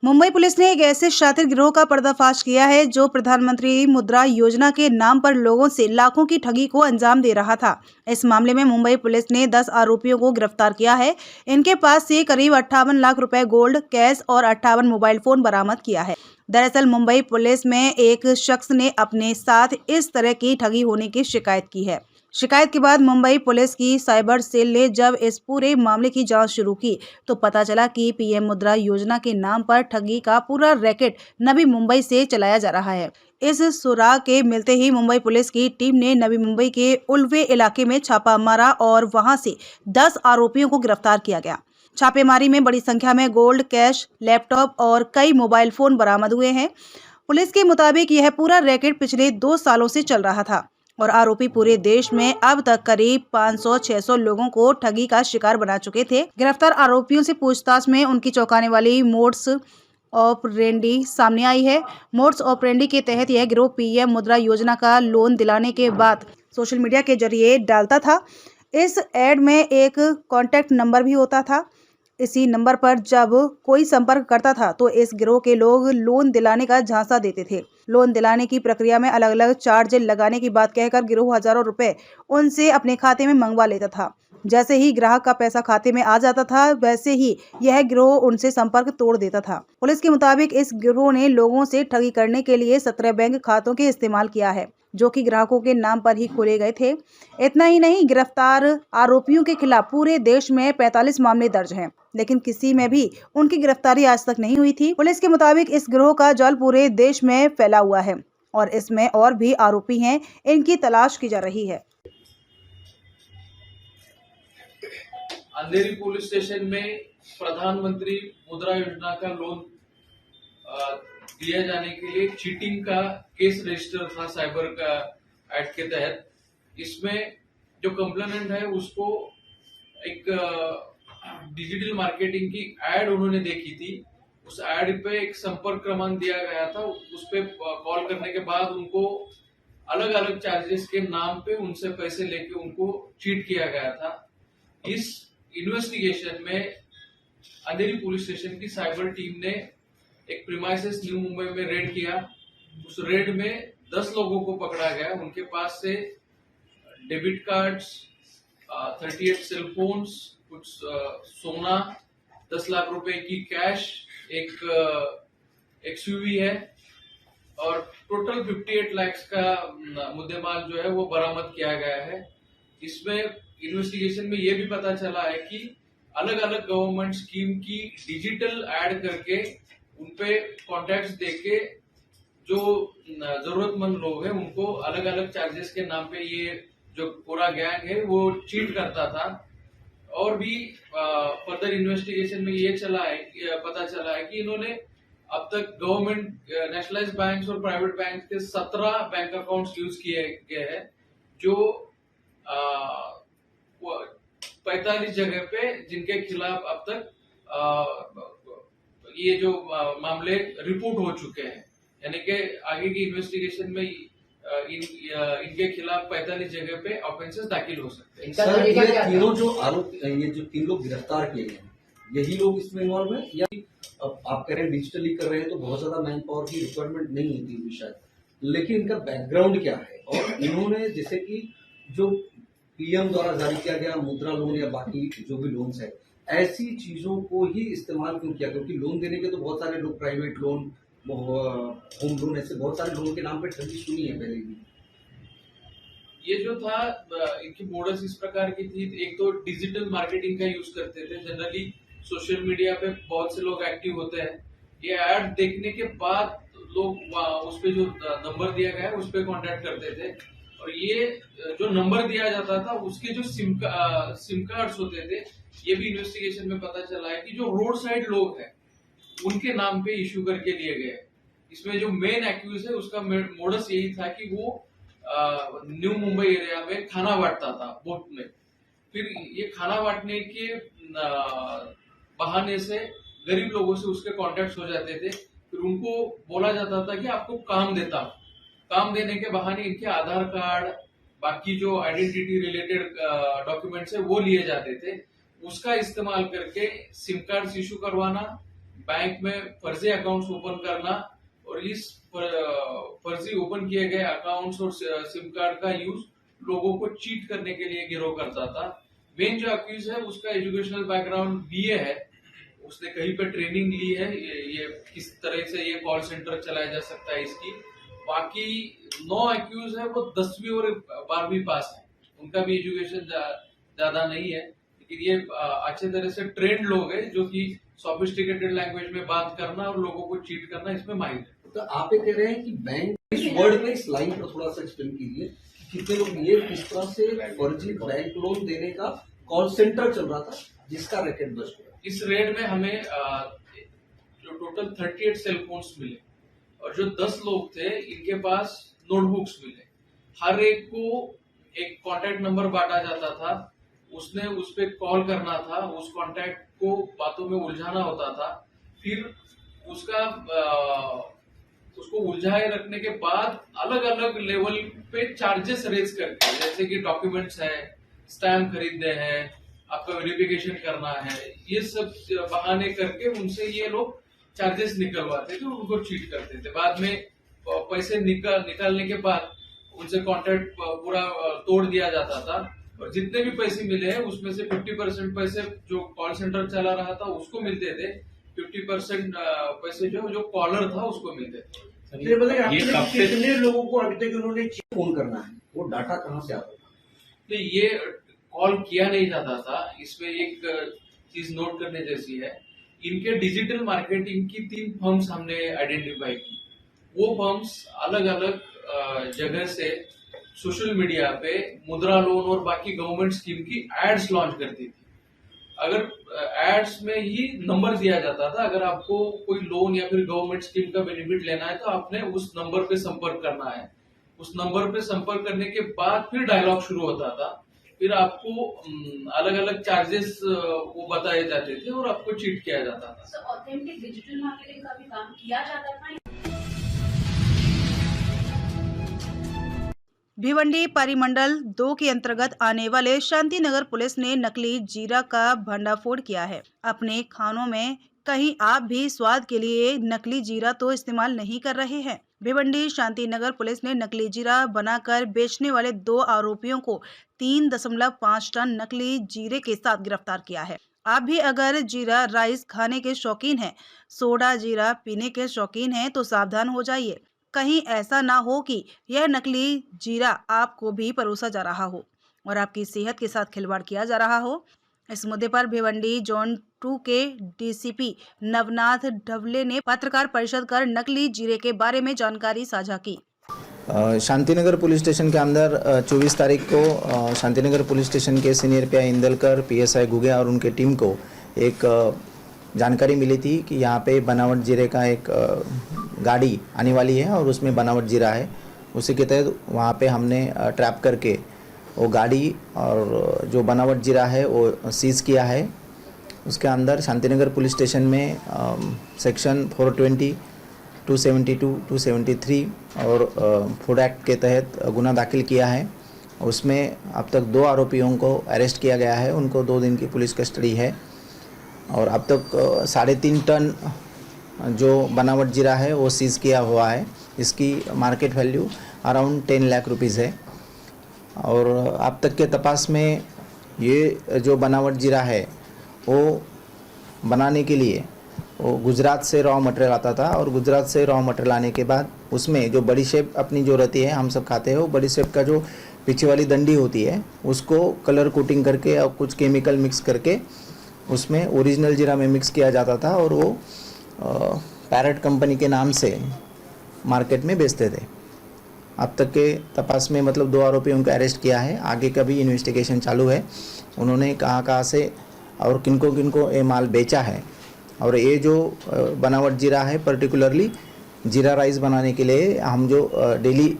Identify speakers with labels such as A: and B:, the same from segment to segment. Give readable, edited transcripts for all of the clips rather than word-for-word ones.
A: Mumbai police ने एक ऐसे शातिर गिरोह का पर्दाफाश किया है जो प्रधानमंत्री मुद्रा योजना के नाम पर लोगों से लाखों की ठगी को अंजाम दे रहा था। इस मामले में मुंबई पुलिस ने 10 आरोपियों को गिरफ्तार किया है। इनके पास से करीब 58 लाख रुपए गोल्ड, कैश और 58 मोबाइल फोन बरामद किया है। दरअसल मुंबई पुलिस में एक शख्स ने अपने साथ इस तरह की ठगी होने की शिकायत की है। शिकायत के बाद मुंबई पुलिस की साइबर सेल ने जब इस पूरे मामले की जांच शुरू की तो पता चला कि पीएम मुद्रा योजना के नाम पर ठगी का पूरा रैकेट नवी मुंबई से चलाया जा रहा है। इस सुराग के मिलते ही मुंबई पुलिस की टीम ने नवी मुंबई के उल्वे इलाके में छापा मारा और वहां से 10 आरोपियों को गिरफ्तार किया गया। छापेमारी में बड़ी संख्या में गोल्ड, कैश, लैपटॉप और कई मोबाइल फोन बरामद हुए हैं। पुलिस के मुताबिक यह पूरा रैकेट पिछले 2 सालों से चल रहा था और आरोपी पूरे देश में अब तक करीब 500-600 लोगों को ठगी का शिकार बना चुके थे। गिरफ्तार आरोपियों से पूछताछ में उनकी चौंकाने वाली मोड्स ऑपरेंडी सामने आई है। मोड्स ऑपरेंडी के तहत यह गिरोह पीएम मुद्रा योजना का लोन दिलाने के बाद सोशल मीडिया के जरिए डालता था। इस एड में एक कॉन्टैक्ट नंबर भी होता था। इसी नंबर पर जब कोई संपर्क करता था तो इस गिरोह के लोग लोन दिलाने का झांसा देते थे। लोन दिलाने की प्रक्रिया में अलग अलग चार्ज लगाने की बात कहकर गिरोह हजारों रुपए उनसे अपने खाते में मंगवा लेता था। जैसे ही ग्राहक का पैसा खाते में आ जाता था वैसे ही यह गिरोह उनसे संपर्क तोड़ देता था। पुलिस के मुताबिक इस गिरोह ने लोगों से ठगी करने के लिए 17 बैंक खातों के इस्तेमाल किया है जो कि ग्राहकों के नाम पर ही खोले गए थे। इतना ही नहीं, गिरफ्तार आरोपियों के खिलाफ पूरे देश में 45 मामले दर्ज हैं, लेकिन किसी में भी उनकी गिरफ्तारी आज तक नहीं हुई थी। पुलिस के मुताबिक इस गिरोह का जाल पूरे देश में फैला हुआ है और इसमें और भी आरोपी हैं, इनकी तलाश की जा रही है।
B: अंधेरी पुलिस स्टेशन में प्रधानमंत्री मुद्रा योजना का लोन दिया जाने के लिए चीटिंग का केस रजिस्टर था साइबर का एक्ट के तहत। इसमें जो कंप्लेनेंट है उसको एक डिजिटल मार्केटिंग की एड उन्होंने देखी थी। उस एड पे एक संपर्क क्रमांक दिया गया था। उस पे कॉल करने के बाद उनको अलग अलग चार्जेस के नाम पे उनसे पैसे लेके उनको चीट किया गया था। इस इन्वेस्टिगेशन में अंधेरी पुलिस स्टेशन की साइबर टीम ने एक प्रीमाइसेस न्यू मुंबई में रेड किया। उस रेड में 10 लोगों को पकड़ा गया। उनके पास से डेबिट कार्ड्स, 38 सेल फोन्स, कुछ सोना, 10 लाख रुपए की कैश, एक एक्सयूवी है और टोटल 58 लाख का मुद्देमाल जो है वो बरामद किया गया है। इसमें इन्वेस्टिगेशन में ये भी पता चला है कि अलग अलग गवर्नमेंट स्कीम की डिजिटल ऐड करके उनपे कॉन्टैक्ट्स देके जो जरूरतमंद लोग हैं उनको अलग अलग चार्जेस के नाम पे ये जो पूरा गैंग है वो चीट करता था। और भी फर्दर इन्वेस्टिगेशन में ये पता चला है कि इन्होंने अब तक गवर्नमेंट नेशनलाइज्ड बैंक्स और प्राइवेट बैंक के 17 बैंक अकाउंट्स यूज किए गए हैं, जो 45 जगह पे जिनके खिलाफ अब तक ये जो मामले रिपोर्ट हो चुके हैं। यानी कि आगे की इन्वेस्टिगेशन में इनके खिलाफ 45 जगह पे ऑफेंसेस दाखिल हो सकते हैं।
C: सर, ये तीनों जो आरोप, ये जो 3 लोग गिरफ्तार किए गए हैं, यही लोग इसमें इन्वॉल्व हैं या आप कह रहे हैं डिजिटली कर रहे हैं तो बहुत ज्यादा मैन पावर की रिक्वायरमेंट नहीं होती है शायद, लेकिन इनका बैकग्राउंड क्या है? और इन्होंने जैसे कि जो पीएम द्वारा जारी किया गया मुद्रा लोन या बाकी जो भी लोन्स है, ऐसी चीजों को ही इस्तेमाल क्यों किया? क्योंकि लोन देने के तो बहुत सारे लोग, प्राइवेट लोन, होम लोन, ऐसे बहुत सारे लोगों के नाम पे ठगी सुनी है पहले भी।
B: ये जो था इनकी मोडस इस प्रकार की थी। एक तो डिजिटल मार्केटिंग का यूज करते थे। जनरली सोशल मीडिया पे बहुत से लोग एक्टिव होते हैं। ये ऐड देखने के बाद लोग उस पे जो नंबर दिया गया है उस पे कांटेक्ट करते थे और ये जो नंबर दिया जाता था उसके जो सिम कार्ड्स होते थे, ये भी इन्वेस्टिगेशन में पता चला है कि जो रोड साइड लोग हैं उनके नाम पे इश्यू करके लिए गए। इसमें जो मेन एक्यूज है उसका मोडस यही था कि वो न्यू मुंबई एरिया में खाना बांटता था बोट में। फिर ये खाना बांटने के बहाने से गरीब लोगों से उसके कॉन्टेक्ट हो जाते थे। फिर उनको बोला जाता था कि आपको काम देता हूं। काम देने के बहाने इनके आधार कार्ड, बाकी जो आइडेंटिटी रिलेटेड डॉक्यूमेंट्स है वो लिए जाते थे। उसका इस्तेमाल करके सिम कार्ड इशू करवाना, बैंक में फर्जी अकाउंट्स ओपन करना और इस फर्जी ओपन किए गए अकाउंट्स और सिम कार्ड का यूज लोगों को चीट करने के लिए गिरोह करता था। मेन जो अक्यूज है उसका एजुकेशनल बैकग्राउंड बीए है, उसने कहीं पे ट्रेनिंग ली है, ये किस तरह से ये कॉल सेंटर चलाया जा सकता है इसकी। बाकी 9 अक्यूज है वो 10वीं और 12वीं पास है, उनका भी एजुकेशन ज्यादा नहीं है, लेकिन ये अच्छे तरह से ट्रेंड लोग हैं जो कि सोफिस्टिकेटेड लैंग्वेज में बात करना और लोगों को चीट करना इसमें माहिर है।
C: तो आप ये कह रहे हैं कि बैंक इस वर्ड पे, इस लाइन पर थोड़ा सा एक्सप्लेन कीजिए कि कितने लोग ये किस तरह से फर्जी बैंक लोन देने का कॉल सेंटर चल रहा था जिसका रैकेट बस्ट हुआ।
B: इस रेड में हमें जो टोटल 38 सेल फोन्स मिले और जो 10 लोग थे इनके पास नोटबुक्स मिले। हर एक को एक कॉन्टैक्ट नंबर बांटा जाता था, उसने उस पर कॉल करना था, उस कॉन्टैक्ट को बातों में उलझाना होता था, फिर उसको उलझाए रखने के बाद अलग अलग लेवल पे चार्जेस रेज करके, जैसे कि डॉक्यूमेंट्स है, स्टैम्प खरीदने हैं, आपका वेरिफिकेशन करना है, ये सब बहाने करके उनसे ये लोग चार्जेस निकलवाते थे, उनको चीट करते थे। बाद में पैसे निकालने के बाद उनसे कॉन्ट्रैक्ट पूरा तोड़ दिया जाता था और जितने भी पैसे मिले हैं उसमें से 50% पैसे जो कॉल सेंटर चला रहा था उसको मिलते थे, 50% पैसे जो कॉलर था उसको मिलते थे।
C: ये बताइए कितने लोगों को अभी तक उन्होंने फोन करना है, वो डाटा कहाँ से आता था?
B: तो ये कॉल किया नहीं जाता था। इसमें एक चीज नोट करने जैसी है, इनके डिजिटल मार्केटिंग की 3 फर्म्स हमने आइडेंटिफाई की। वो फर्म्स अलग अलग जगह से सोशल मीडिया पे मुद्रा लोन और बाकी गवर्नमेंट स्कीम की एड्स लॉन्च करती थी। अगर एड्स में ही नंबर दिया जाता था, अगर आपको कोई लोन या फिर गवर्नमेंट स्कीम का बेनिफिट लेना है तो आपने उस नंबर पे संपर्क करना है। उस नंबर पे संपर्क करने के बाद फिर डायलॉग शुरू होता था, फिर आपको अलग अलग चार्जेस वो बताए जाते थे और आपको चीट किया जाता था।
D: So, ऑथेंटिक डिजिटल मार्केटिंग का भी काम किया जाता था।
A: भिवंडी परिमंडल 2 के अंतर्गत आने वाले शांतिनगर पुलिस ने नकली जीरा का भंडाफोड़ किया है। अपने खानों में कहीं आप भी स्वाद के लिए नकली जीरा तो इस्तेमाल नहीं कर रहे हैं। भिवंडी शांतिनगर पुलिस ने नकली जीरा बनाकर बेचने वाले 2 आरोपियों को 3.5 टन नकली जीरे के साथ गिरफ्तार किया है। आप भी अगर जीरा राइस खाने के शौकीन हैं, सोडा जीरा पीने के शौकीन हैं तो सावधान हो जाइए, कहीं ऐसा ना हो कि यह नकली जीरा आपको भी परोसा जा रहा हो और आपकी सेहत के साथ खिलवाड़ किया जा रहा हो। इस मुद्दे पर भिवंडी जोन 2 के डीसीपी नवनाथ ढवले ने पत्रकार परिषद कर नकली जीरे के बारे में जानकारी साझा की।
E: शांतिनगर पुलिस स्टेशन के अंदर 24 तारीख को शांतिनगर पुलिस स्टेशन के senior pi Indalkar, PSI Guge और उनके टीम को एक जानकारी मिली थी कि यहाँ पे बनावट जीरे का एक गाड़ी आने वाली है और उसमें बनावट जीरा है। उसी के तहत वहाँ पे हमने ट्रैप करके वो गाड़ी और जो बनावट जीरा है वो सीज़ किया है। उसके अंदर शांतिनगर पुलिस स्टेशन में सेक्शन 420, 272, 273 और फूड एक्ट के तहत गुना दाखिल किया है। उसमें अब तक 2 आरोपियों को अरेस्ट किया गया है, उनको 2 दिन की पुलिस कस्टडी है और अब तक 3.5 टन जो बनावट जीरा है वो सीज़ किया हुआ है। इसकी market value around 10 lakh rupees है और अब तक के तपास में ये जो बनावट जीरा है वो बनाने के लिए वो गुजरात से रॉ मटेरियल आता था और गुजरात से रॉ मटेरियल आने के बाद उसमें जो बड़ी शेप अपनी जो रहती है हम सब खाते हैं, वो बड़ी शेप का जो पीछे वाली डंडी होती है उसको कलर कोटिंग करके और कुछ केमिकल मिक्स करके उसमें ओरिजिनल जीरा में मिक्स किया जाता था और वो पैरेट कंपनी के नाम से मार्केट में बेचते थे। अब तक के तपास में मतलब 2 आरोपियों को अरेस्ट किया है। आगे का भी इन्वेस्टिगेशन चालू है। उन्होंने कहाँ से और किनको ये माल बेचा है और ये जो बनावट जीरा है पर्टिकुलरली जीरा राइस बनाने के लिए हम जो डेली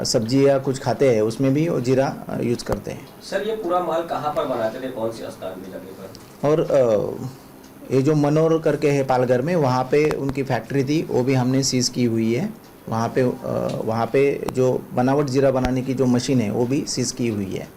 E: सब्जी या कुछ खाते हैं उसमें भी वो जीरा यूज करते हैं।
F: सर ये पूरा माल कहाँ पर बनाते थे, कौन सी स्थान में जगह पर?
E: और ये जो मनोर करके है पालघर में, वहाँ पे उनकी फैक्ट्री थी, वो भी हमने सीज़ की हुई है। वहाँ पे जो बनावट जीरा बनाने की जो मशीन है वो भी सीज़ की हुई है।